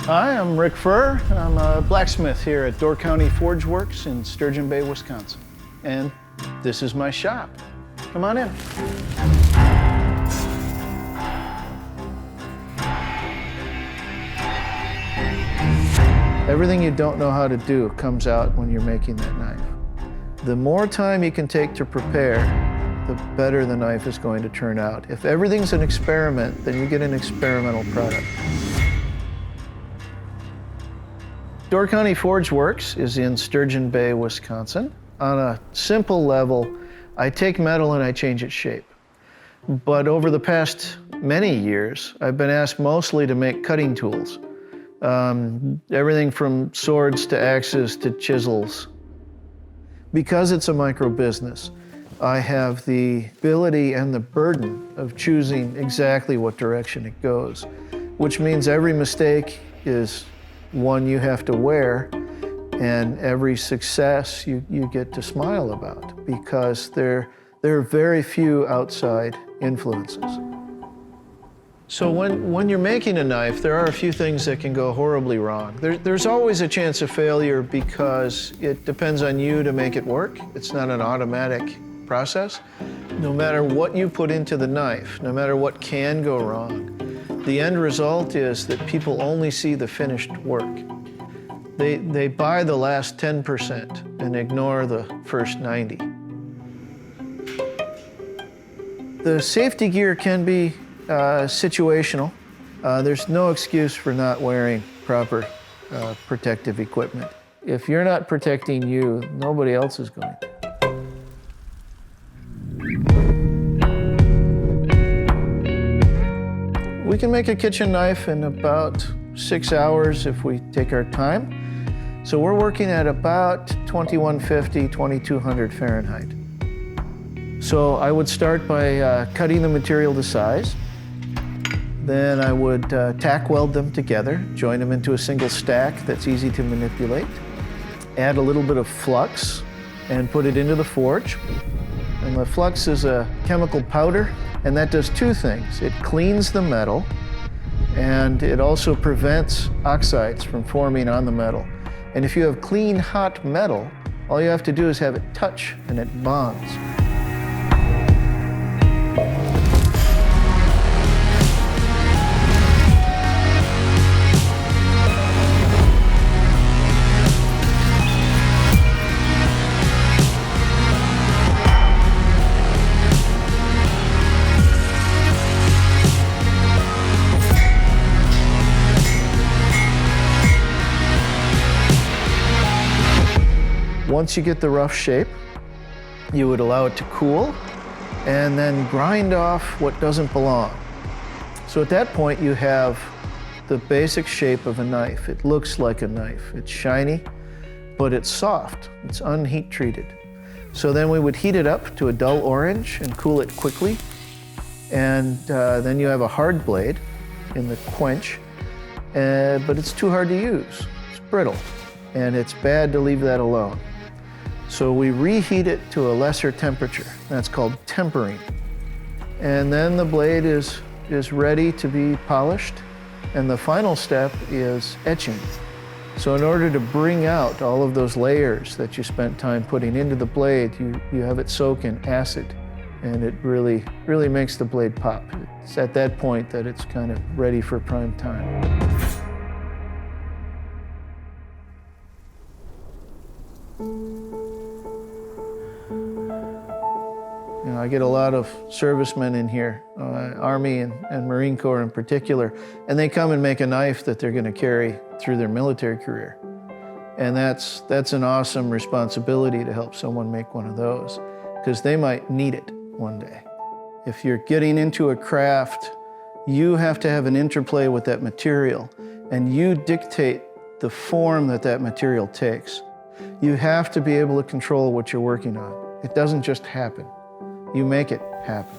Hi, I'm Rick Furr. I'm a blacksmith here at Door County Forgeworks in Sturgeon Bay, Wisconsin. And this is my shop. Come on in. Everything you don't know how to do comes out when you're making that knife. The more time you can take to prepare, the better the knife is going to turn out. If everything's an experiment, then you get an experimental product. Door County Forgeworks is in Sturgeon Bay, Wisconsin. On a simple level, I take metal and I change its shape. But over the past many years, I've been asked mostly to make cutting tools. Everything from swords to axes to chisels. Because it's a micro business, I have the ability and the burden of choosing exactly what direction it goes, which means every mistake is one you have to wear, and every success you get to smile about, because there are very few outside influences. So when you're making a knife, there are a few things that can go horribly wrong. There's always a chance of failure because it depends on you to make it work. It's not an automatic process. No matter what you put into the knife, no matter what can go wrong, the end result is that people only see the finished work. They buy the last 10% and ignore the first 90. The safety gear can be situational. There's no excuse for not wearing proper protective equipment. If you're not protecting you, nobody else is going to. We can make a kitchen knife in about 6 hours if we take our time. So we're working at about 2150, 2200 Fahrenheit. So I would start by cutting the material to size. Then I would tack weld them together, join them into a single stack that's easy to manipulate. Add a little bit of flux and put it into the forge. And the flux is a chemical powder, and that does two things. It cleans the metal, and it also prevents oxides from forming on the metal. And if you have clean, hot metal, all you have to do is have it touch, and it bonds. Once you get the rough shape, you would allow it to cool and then grind off what doesn't belong. So at that point, you have the basic shape of a knife. It looks like a knife. It's shiny, but it's soft. It's unheat treated. So then we would heat it up to a dull orange and cool it quickly. And then you have a hard blade in the quench, but it's too hard to use. It's brittle, and it's bad to leave that alone. So we reheat it to a lesser temperature. That's called tempering. And then the blade is ready to be polished. And the final step is etching. So in order to bring out all of those layers that you spent time putting into the blade, you have it soak in acid. And it really makes the blade pop. It's at that point that it's kind of ready for prime time. You know, I get a lot of servicemen in here, Army and Marine Corps in particular, and they come and make a knife that they're going to carry through their military career. And that's an awesome responsibility to help someone make one of those, because they might need it one day. If you're getting into a craft, you have to have an interplay with that material, and you dictate the form that material takes. You have to be able to control what you're working on. It doesn't just happen. You make it happen.